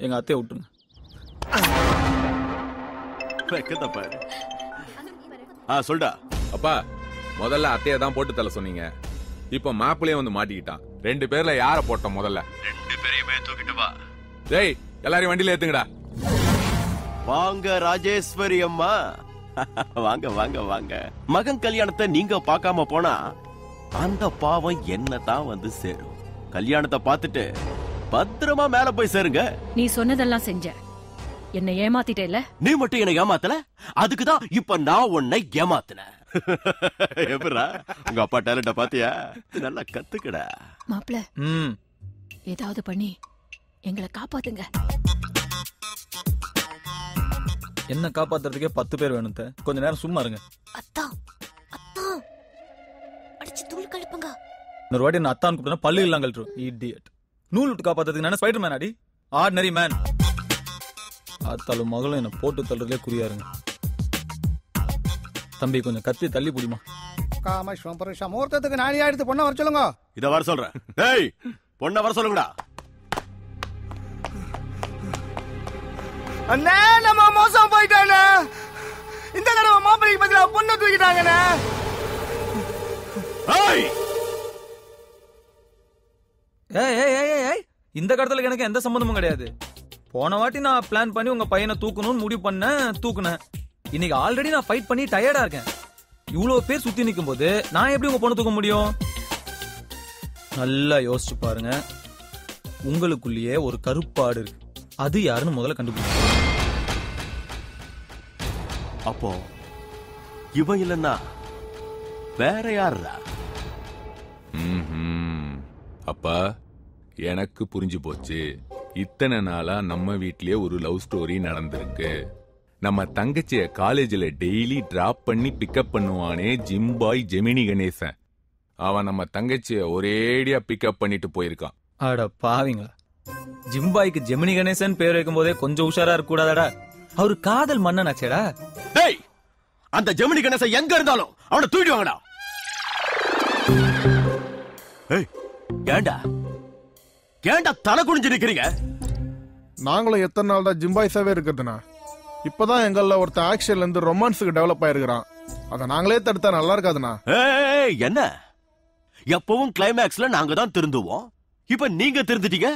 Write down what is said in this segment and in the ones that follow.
எங்க அத்தையை விட்டுருங்க. சொல்டா. அப்பா, முதல்ல அத்தையை தான் போட்டு தள்ள சொன்னீங்க. இப்ப மாப்பிள்ளையே வந்து மாட்டிக்கிட்டான். 2 பேர்ல யார போட்டோம்? முதல்ல 2 பேரையுமே தூக்கிட்டு வா. டேய், எல்லாரையும் வண்டியில ஏத்துங்கடா. வாங்க ராஜேஸ்வரி அம்மா, வாங்க வாங்க வாங்க. மகன் கல்யாணத்தை நீங்க பார்க்காம போனா அந்த பாவம் என்னதான் வந்து சேரும். கல்யாணத்தை பார்த்துட்டு பத்திரமா மேல போய் சேருங்க. நீ சொன்னதெல்லாம் செஞ்ச, என்ன ஏமாத்திட்டேல. நீ மட்டும் என்ன ஏமாத்தல, அதுக்குதான் இப்ப நான் உன்னை ஏமாத்தினேன். எப்படா உங்க அப்பா டேலண்ட பாத்தியா? நல்லா கத்துக்கடா மாப்ள. ஏதாவது பண்ணி எங்களை காப்பாத்துங்க. என்ன காப்பாத்துறதுக்கே 10 பேர் வேணும். கொஞ்ச நேரம் சும்மா இருங்க. அத்தா அத்தா அடிச்சு தூள் கலப்புங்க. இன்னொரு வாட்டி நான் அத்தான் கூப்பிட்டா பல்லு இல்லாம கழட்டுரும். இடியட். நூல் விட்டு காப்பாத்துறதுக்கு நான் ஸ்பைடர் மேன் அடி, ஆர்டினரி மேன். அத்தாலும் மகளும் என்ன போட்டு தள்ளுறதுலே குறியாருங்க. தம்பி கொஞ்சம் கத்தி தள்ளி புடிமா. காமேஸ்வரம் பரிசா முகூர்த்தத்துக்கு நானே எடுத்து பொண்ணை வர சொல்லுங்க. இத வர சொல்றேன். டேய், பொண்ணை வர சொல்லுங்கடா. அண்ணே, நம்ம மோசம் போயிட்டானே. இந்த தடவை மாப்பிள்ளைக்கு பதிலா பொண்ணை தூக்கிட்டாங்கண்ணே. இந்த கடத்துல எனக்கு எந்த சம்பந்தமும் கிடையாது. போன வாட்டி நான் பிளான் பண்ணி உங்க பையனை தூக்கணும்னு முடிவு பண்ண தூக்குனேன். இன்னைக்கு ஆல்ரெடி நான் ஃபைட் பண்ணி டயர்டா இருக்கேன். இவ்வளவு பேர் சுத்தி நிக்கும் போது நான் எப்படி உங்க பொண்ணு தூக்க முடியும்? நல்லா யோசிச்சு பாருங்க. உங்களுக்குள்ளேயே ஒரு கருப்பாடு இருக்கு. அது யாருன்னு முதல்ல கண்டுபிடிங்க. அப்போ இவன் இல்லன்னா வேற யாருடா? அப்பா, எனக்கு புரிஞ்சு போச்சு. இத்தனை நாளா நம்ம வீட்லயே ஒரு லவ் ஸ்டோரி நடந்திருக்கு. நம்ம தங்கச்சிய காலேஜ்ல டெய்லி டிராப் பண்ணி பிக்கப் பண்ணுவானே ஜிம்பாய் ஜெமினி கணேசன், அவன் நம்ம தங்கச்சிய ஒரேடியா பிக்கப் பண்ணிட்டு போயிருக்கான். அட பாவிங்களா, ஜிம்பாய்க்கு ஜெமினி கணேசன் பேர் வைக்கும் போதே கொஞ்சம் உஷாரா இருக்க கூடாதடா. அவரு காதல் மன்னன் ஆச்சேடா. டேய், அந்த ஜெமினி கணேசன் எங்க இருந்தாலும் அவனை தூக்கிட்டு வாங்கடா. ஏண்டா ஏண்டா தலை குனிஞ்சு நிக்கிறீங்க? நாங்களும் எத்தனை நாள் தான் ஜிம்பாய்ஸாவே இருக்கிறதுனா, இப்பதான் எங்கள ஒருத்த ஆக்ஷன்ல இருந்து ரொமான்ஸுக்கு டெவலப் ஆயிருக்கிறான். அத நாங்களே தடுத்தா நல்லா இருக்காதுண்ணா. என்ன எப்பவும் கிளைமேக்ஸ்ல நாங்க தான் திருந்துவோம், இப்ப நீங்க திருந்துட்டீங்க.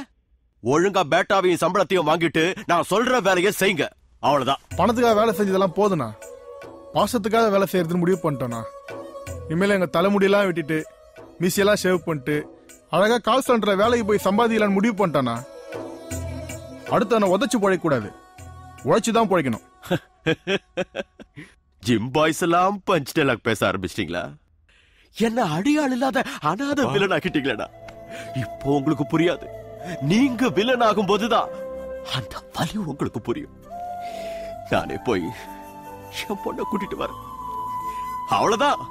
ஒழுங்கா பேட்டாவையும் சம்பளத்தையும் வாங்கிட்டு நான் சொல்ற வேலையை செய்யுங்க, அவ்வளவுதான். பணத்துக்காக வேலை செஞ்சதெல்லாம் போதுண்ணா. பாசத்துக்காக வேலை செய்யறதுன்னு முடிவு பண்ணிட்டோம்னா. இனிமேல எங்க தலைமுடியெல்லாம் விட்டுட்டு மீசியெல்லாம் ஷேவ் பண்ணிட்டு அழகா கால் சென்டர் வேலைக்கு போய் சம்பாதிக்கலான்னு முடிவு பண்ணிட்டானா. அடுத்த உதச்சு பழைக்க கூடாது, உழைச்சுதான் பழைக்கணும். ஜிம் பாய்ஸ் எல்லாம் பஞ்ச் டைலாக் பேச ஆரம்பிச்சிட்டீங்களா? என்ன அடியாள் இல்லாத அனாத வில்லன் ஆக்கிட்டீங்களா? இப்போ உங்களுக்கு புரியாது. நீங்க வில்லன் ஆகும் போதுதான் அந்த வலி உங்களுக்கு புரியும். நானே போய் என் பொண்ணை கூட்டிட்டு வரேன், அவ்வளவுதான்.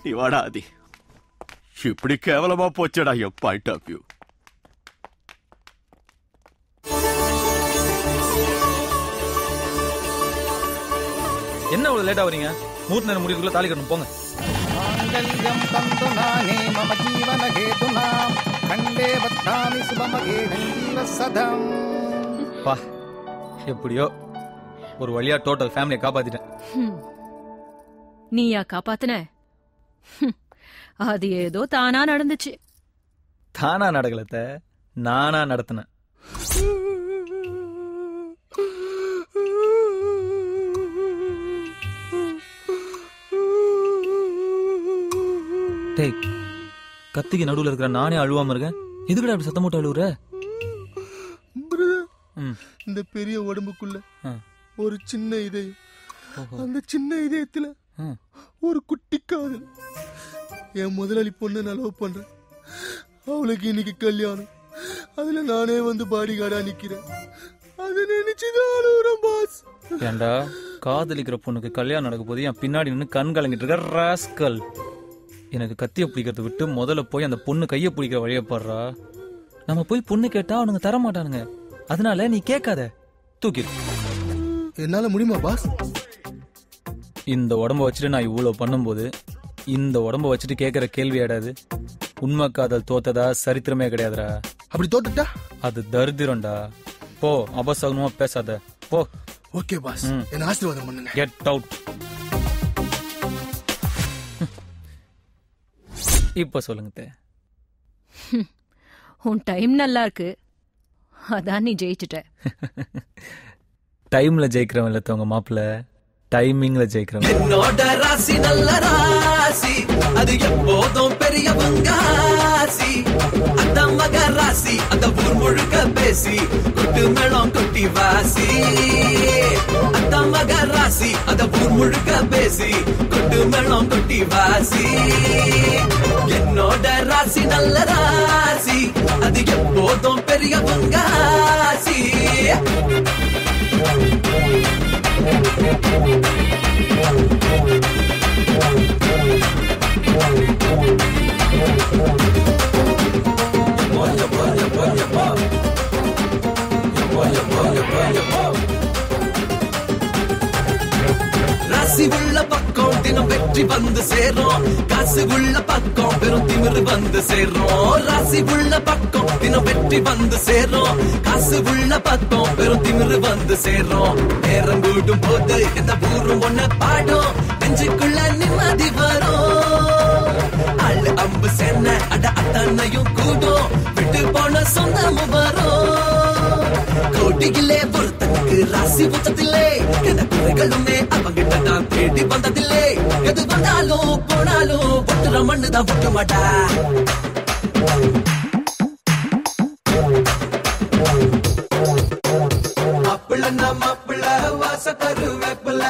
நீ வாடா ஆதி. இப்படி கேவலமா போச்சடா என் பாயிண்ட் ஆஃப் வியூ. என்ன அவ்வளவு லேட்டா வரீங்க? மூர்த்த நேரம் முடிவுக்குள்ள தாலி கட்டணும், போங்க. பா, எப்படியோ ஒரு வழியா டோட்டல் ஃபேமிலியை காப்பாத்திட்டேன். நீயா காப்பாத்துன? அது ஏதோ தானா நடந்துச்சு. தானா நடக்கலத்த, நானா நடத்தினேன். கத்திக்கு நடுவுல இருக்கிற நானே அழுவாம இருக்கேன். எதுக்குடா அப்படி சத்தம் போட்டு அழுவுற? இந்த பெரிய உடம்புக்குள்ள ஒரு சின்ன இதயம், அந்த சின்ன இதயத்துல ஒரு குட்டி காதல். என் முதலாளி பொண்ணு நான் லவ் பண்றேன். அவளுக்கு இன்னைக்கு கல்யாணம். அதுல நானே வந்து பாடி கார்டா நிக்கிறேன். அது நினைச்சுதான் அழுவுறேன் பாஸ். ஏண்டா, காதலிக்கிற பொண்ணுக்கு கல்யாணம் நடக்க போது என் பின்னாடி நின்று கண் கலங்கிட்டு இருக்க ராஸ்கல். எனக்கு கத்திய பிடிக்கிறத விட்டு முதல்ல போய் அந்த பொண்ணு கைய பிடிக்கிற வழிய பாடுறா. நம்ம போய் பொண்ணு கேட்டா அவனுங்க தர மாட்டானுங்க. அதனால நீ கேட்காத, தூக்கிடு. என்னால முடியுமா பாஸ்? இந்த உடம்ப வச்சுட்டு நான் இவ்வளவு பண்ணும்போது இந்த உடம்ப வச்சுட்டு கேட்கிற கேள்வி ஆடாது. உண்மை காதல் தோத்ததா சரித்திரமே கிடையாதுடா. அப்படி தோத்துட்டா அது தரித்திரம்டா. போ, அபசகுனமா பேசாத போ. ஓகே பாஸ், என்ன ஆசீர்வாதம் பண்ணுங்க. Get out. இப்ப சொல்லுங்க தே. உன் டைம் நல்லா இருக்கு, அதான் நீ ஜெயிச்சுட்ட. டைம்ல ஜெயிக்கிறவன் இல்ல உங்க மாப்பிள்ள, டைமிங்ல ஜெயிக்கிறவன். என்னோட ராசி நல்ல ராசி, அது எப்போதும் பெரியவங்க ஆசி. அந்த மக ராசி, அந்த ஊர் முழுக்க பேசி கொட்டு மேளம் கொட்டி வாசி. அந்த மக ராசி, அந்த ஊர் முழுக்க பேசி கொட்டு மேளம் கொட்டி வாசி. என்னோட ராசி நல்ல ராசி, அது எப்போதும் பெரியவங்க ஆசி. ராசி உள்ள பக்கம் தினம் வெற்றி வந்து சேரும், காசு உள்ள பக்கம் பெரும் திமிரு வந்து சேரும். ராசி உள்ள பக்கம் தினம் வெற்றி வந்து சேரும், காசு உள்ள பக்கம் பெரும் திமிரு வந்து சேரும். நேரம் கூடும் போது இந்த ஊரும் ஒன்ன பாடும், நெஞ்சுக்குள்ள நிம்மதி வரும். அள்ளு அம்பு சென்ன அட அத்தனையும் கூடும், விட்டு போன சொந்தமும் வரும். கோட்டியிலே பொறுத்தனுக்கு ராசி புத்தத்திலே, எந்த குறைகளுமே அவங்கிட்ட நான் தேடி வந்ததில்லை. எது வந்தாலும் போனாலும் ஒட்டுற மண்ணுதான் ஒட்டு மாட்டா. மாப்பிள்ள மாப்பிள்ள வாச கருவேப்பில,